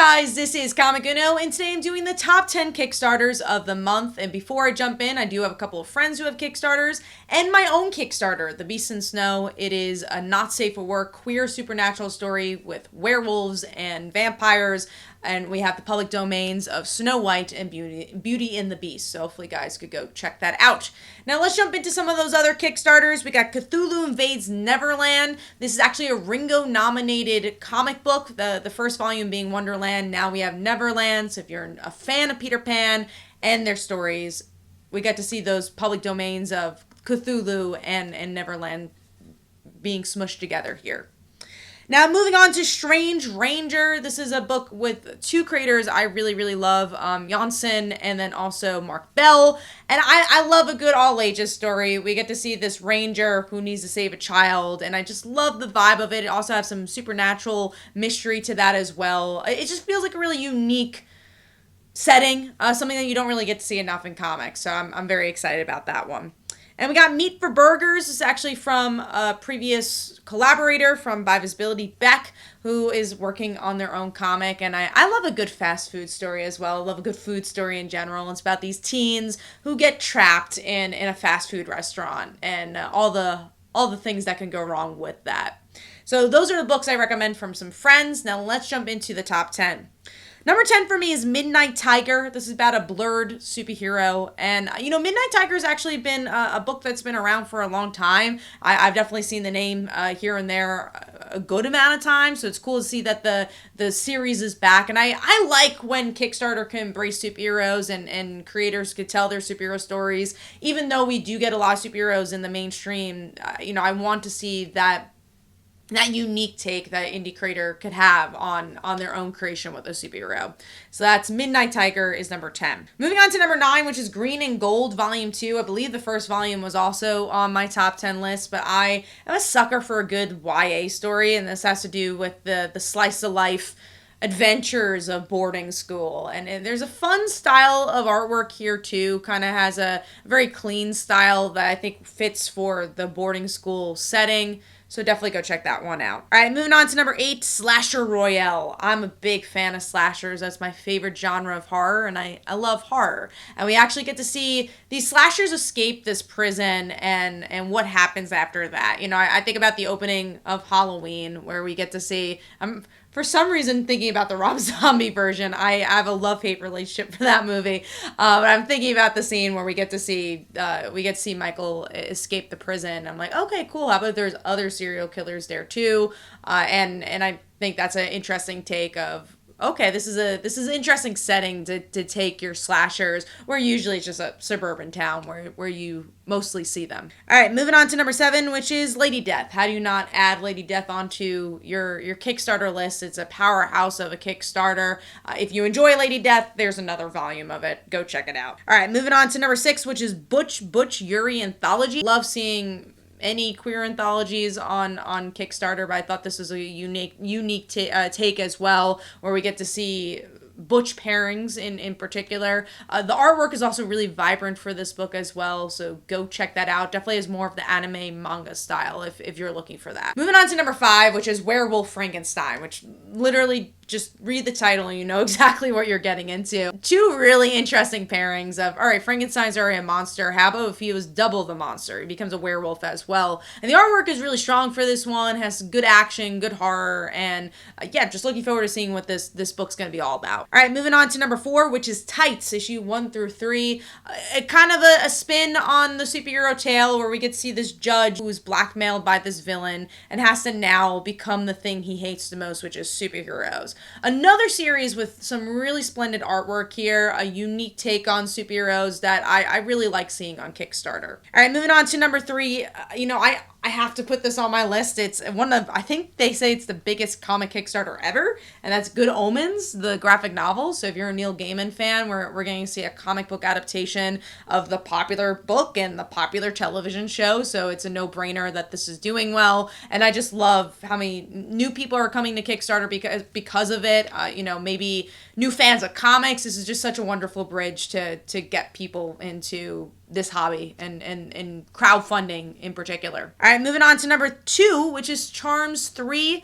guys, this is Comic Uno, and today I'm doing the top 10 Kickstarters of the month. And before I jump in, I do have a couple of friends who have Kickstarters, and my own Kickstarter, The Beast in Snow. It is a not safe for work queer supernatural story with werewolves and vampires, and we have the public domains of Snow White and Beauty and the Beast. So hopefully guys could go check that out. Now let's jump into some of those other Kickstarters. We got Cthulhu Invades Neverland. This is actually a Ringo nominated comic book, the first volume being Wonderland. Now we have Neverland. So if you're a fan of Peter Pan and their stories, we get to see those public domains of Cthulhu and Neverland being smushed together here. Now, moving on to Strange Ranger. This is a book with two creators I really love, Janssen and then also Mark Bell. And I love a good all-ages story. We get to see this ranger who needs to save a child, and I just love the vibe of it. It also has some supernatural mystery to that as well. It just feels like a really unique setting, something that you don't really get to see enough in comics. So I'm very excited about that one. And we got Meat for Burgers. This is actually from a previous collaborator from By Visibility, Beck, who is working on their own comic. And I love a good fast food story as well. I love a good food story in general. It's about these teens who get trapped in a fast food restaurant and all the things that can go wrong with that. So those are the books I recommend from some friends. Now let's jump into the top 10. Number 10 for me is Midnight Tiger. This is about a blurred superhero. And, Midnight Tiger has actually been a book that's been around for a long time. I've definitely seen the name here and there a good amount of times. So it's cool to see that the series is back. And I like when Kickstarter can embrace superheroes and creators could tell their superhero stories. Even though we do get a lot of superheroes in the mainstream, I want to see that unique take that indie creator could have on their own creation with a superhero. So that's Midnight Tiger is number 10. Moving on to number 9, which is Green and Gold Volume 2. I believe the first volume was also on my top 10 list, but I am a sucker for a good YA story, and this has to do with the slice of life adventures of boarding school. And there's a fun style of artwork here too. Kind of has a very clean style that I think fits for the boarding school setting. So definitely go check that one out. All right, moving on to number 8, Slasher Royale. I'm a big fan of slashers. That's my favorite genre of horror, and I love horror. And we actually get to see these slashers escape this prison and what happens after that. I think about the opening of Halloween where we get to see... for some reason, thinking about the Rob Zombie version, I have a love-hate relationship for that movie. But I'm thinking about the scene where we get to see Michael escape the prison. I'm like, okay, cool. How about there's other serial killers there too? And I think that's an interesting take of, okay, this is an interesting setting to take your slashers, where usually it's just a suburban town where you mostly see them. All right, moving on to number 7, which is Lady Death. How do you not add Lady Death onto your Kickstarter list? It's a powerhouse of a Kickstarter. If you enjoy Lady Death, there's another volume of it. Go check it out. All right, moving on to number 6, which is Butch Yuri Anthology. Love seeing any queer anthologies on Kickstarter, but I thought this was a unique take as well, where we get to see Butch pairings in particular. The artwork is also really vibrant for this book as well, so go check that out. Definitely is more of the anime manga style if you're looking for that. Moving on to number 5, which is Werewolf Frankenstein, which literally just read the title and you know exactly what you're getting into. Two really interesting pairings of, all right, Frankenstein's already a monster. How about if he was double the monster? He becomes a werewolf as well. And the artwork is really strong for this one. Has good action, good horror, and just looking forward to seeing what this book's going to be all about. All right, moving on to number 4, which is Tights, issue 1 through 3. Kind of a spin on the superhero tale where we get to see this judge who's blackmailed by this villain and has to now become the thing he hates the most, which is superheroes. Another series with some really splendid artwork here, a unique take on superheroes that I really like seeing on Kickstarter. All right, moving on to number 3. I have to put this on my list. It's one of, I think they say it's the biggest comic Kickstarter ever, and that's Good Omens, the graphic novel. So if you're a Neil Gaiman fan, we're going to see a comic book adaptation of the popular book and the popular television show. So it's a no-brainer that this is doing well. And I just love how many new people are coming to Kickstarter because of it. Maybe new fans of comics. This is just such a wonderful bridge to get people into this hobby and crowdfunding in particular. All right, moving on to number 2, which is Charms 3.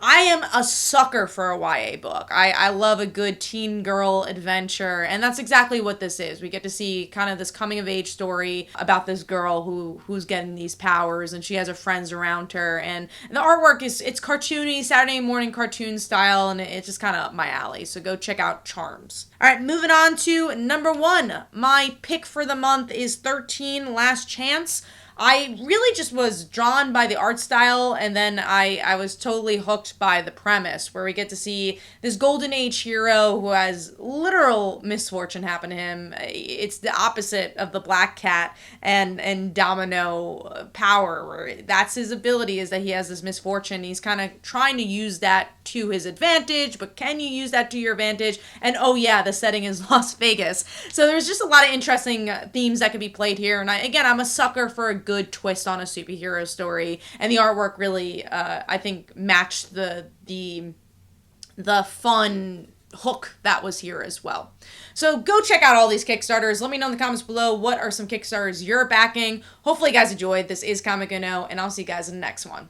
I am a sucker for a YA book. I love a good teen girl adventure, and that's exactly what this is. We get to see kind of this coming of age story about this girl who's getting these powers, and she has her friends around her, and the artwork it's cartoony, Saturday morning cartoon style, and it's just kind of up my alley. So go check out Charms. All right, moving on to number 1. My pick for the month is 13 Last Chance. I really just was drawn by the art style, and then I was totally hooked by the premise, where we get to see this golden age hero who has literal misfortune happen to him. It's the opposite of the Black Cat and Domino power, where that's his ability, is that he has this misfortune. He's kind of trying to use that to his advantage, but can you use that to your advantage? And oh yeah, the setting is Las Vegas. So there's just a lot of interesting themes that could be played here, and I'm a sucker for a good twist on a superhero story, and the artwork really I think matched the fun hook that was here as well. So go check out all these Kickstarters. Let me know in the comments below what are some Kickstarters you're backing. Hopefully you guys enjoyed. This is Comic Uno, and I'll see you guys in the next one.